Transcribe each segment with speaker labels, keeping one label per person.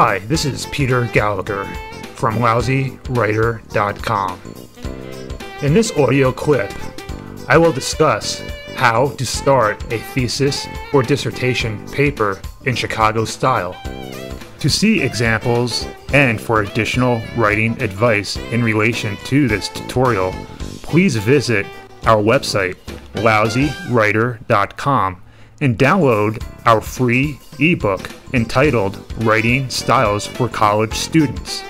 Speaker 1: Hi, this is Peter Gallagher from lousywriter.com. In this audio clip, I will discuss how to start a thesis or dissertation paper in Chicago style. To see examples and for additional writing advice in relation to this tutorial, please visit our website, lousywriter.com, and download our free ebook entitled Writing Styles for College Students.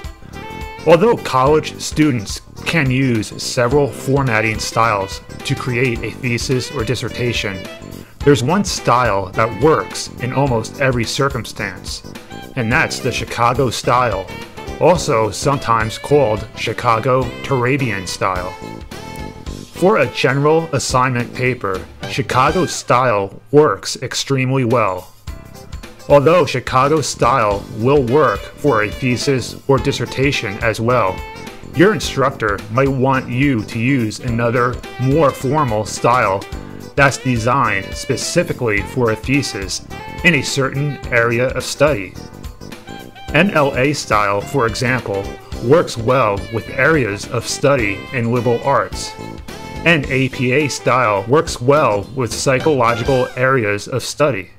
Speaker 1: Although college students can use several formatting styles to create a thesis or dissertation, there's one style that works in almost every circumstance, and that's the Chicago style, also sometimes called Chicago Turabian style. For a general assignment paper, Chicago style works extremely well. Although Chicago style will work for a thesis or dissertation as well, your instructor might want you to use another, more formal style that's designed specifically for a thesis in a certain area of study. NLA style, for example, works well with areas of study in liberal arts, and APA style works well with psychological areas of study.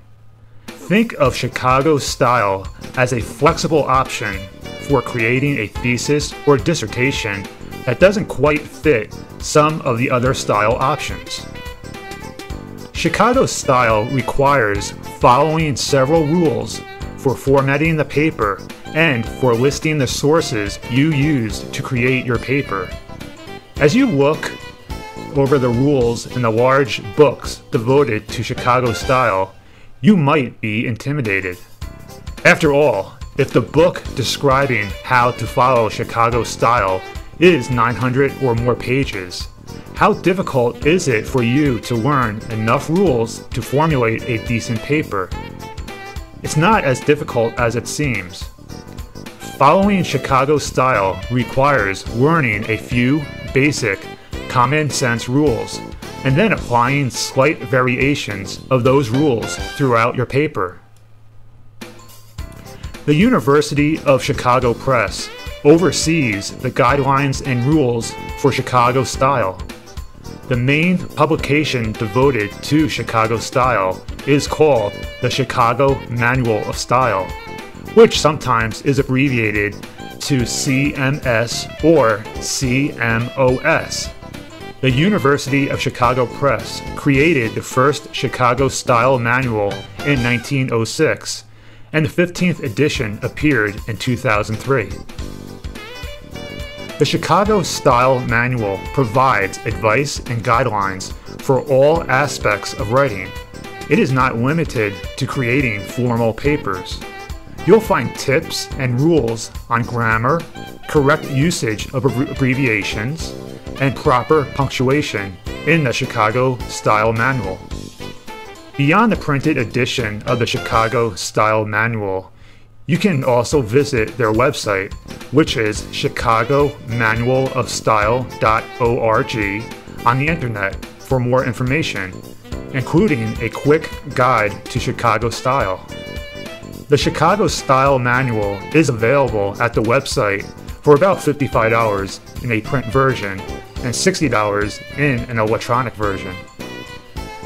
Speaker 1: Think of Chicago style as a flexible option for creating a thesis or dissertation that doesn't quite fit some of the other style options. Chicago style requires following several rules for formatting the paper and for listing the sources you used to create your paper. As you look over the rules in the large books devoted to Chicago style, you might be intimidated. After all, if the book describing how to follow Chicago style is 900 or more pages, how difficult is it for you to learn enough rules to formulate a decent paper? It's not as difficult as it seems. Following Chicago style requires learning a few basic common sense rules and then applying slight variations of those rules throughout your paper. The University of Chicago Press oversees the guidelines and rules for Chicago style. The main publication devoted to Chicago style is called the Chicago Manual of Style, which sometimes is abbreviated to CMS or CMOS. The University of Chicago Press created the first Chicago style manual in 1906, and the 15th edition appeared in 2003. The Chicago Style Manual provides advice and guidelines for all aspects of writing. It is not limited to creating formal papers. You'll find tips and rules on grammar, correct usage of abbreviations, and proper punctuation in the Chicago Style Manual. Beyond the printed edition of the Chicago Style Manual, you can also visit their website, which is chicagomanualofstyle.org, on the internet for more information, including a quick guide to Chicago style. The Chicago Style Manual is available at the website for about $55 in a print version and $60 in an electronic version.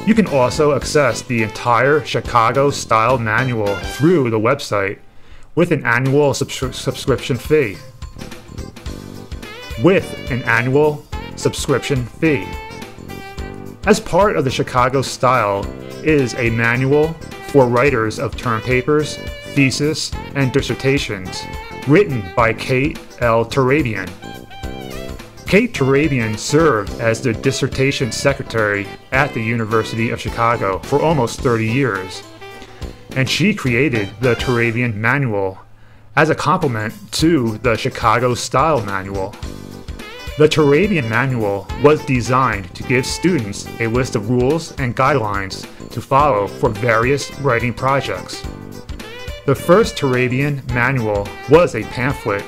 Speaker 1: You can also access the entire Chicago Style Manual through the website with an annual subscription fee. As part of the Chicago style is a manual for writers of term papers, thesis, and dissertations, written by Kate L. Turabian. Kate Turabian served as the dissertation secretary at the University of Chicago for almost 30 years, and she created the Turabian Manual as a complement to the Chicago Style Manual. The Turabian Manual was designed to give students a list of rules and guidelines to follow for various writing projects. The first Turabian Manual was a pamphlet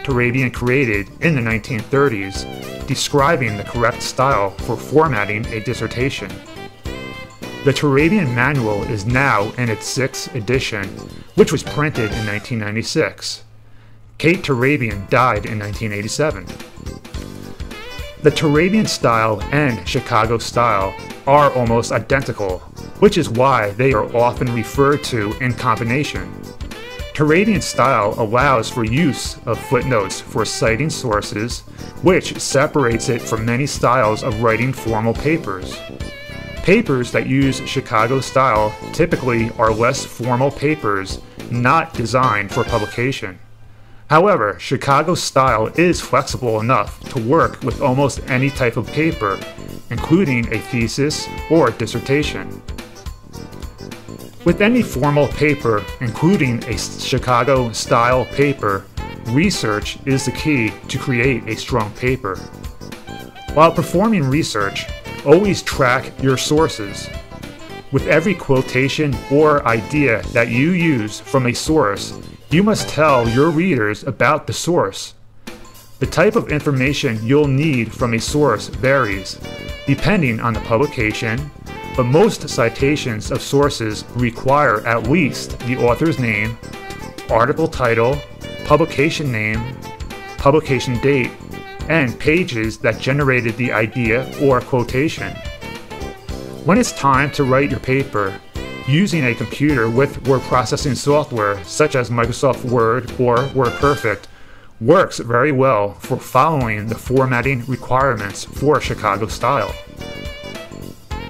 Speaker 1: Turabian created in the 1930s describing the correct style for formatting a dissertation. The Turabian manual is now in its 6th edition, which was printed in 1996. Kate Turabian died in 1987. The Turabian style and Chicago style are almost identical, which is why they are often referred to in combination. Turabian style allows for use of footnotes for citing sources, which separates it from many styles of writing formal papers. Papers that use Chicago style typically are less formal papers, not designed for publication. However, Chicago style is flexible enough to work with almost any type of paper, including a thesis or dissertation. With any formal paper, including a Chicago style paper, research is the key to create a strong paper. While performing research, always track your sources. With every quotation or idea that you use from a source, you must tell your readers about the source. The type of information you'll need from a source varies, depending on the publication, but most citations of sources require at least the author's name, article title, publication name, publication date, and pages that generated the idea or quotation. When it's time to write your paper, using a computer with word processing software such as Microsoft Word or WordPerfect works very well for following the formatting requirements for Chicago style.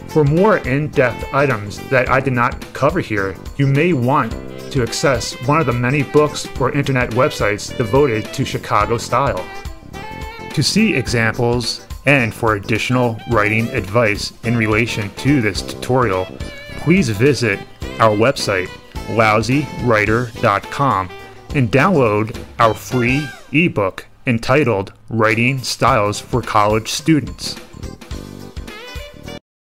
Speaker 1: For more in-depth items that I did not cover here, you may want to access one of the many books or internet websites devoted to Chicago style. To see examples and for additional writing advice in relation to this tutorial, please visit our website, lousywriter.com, and download our free ebook entitled Writing Styles for College Students.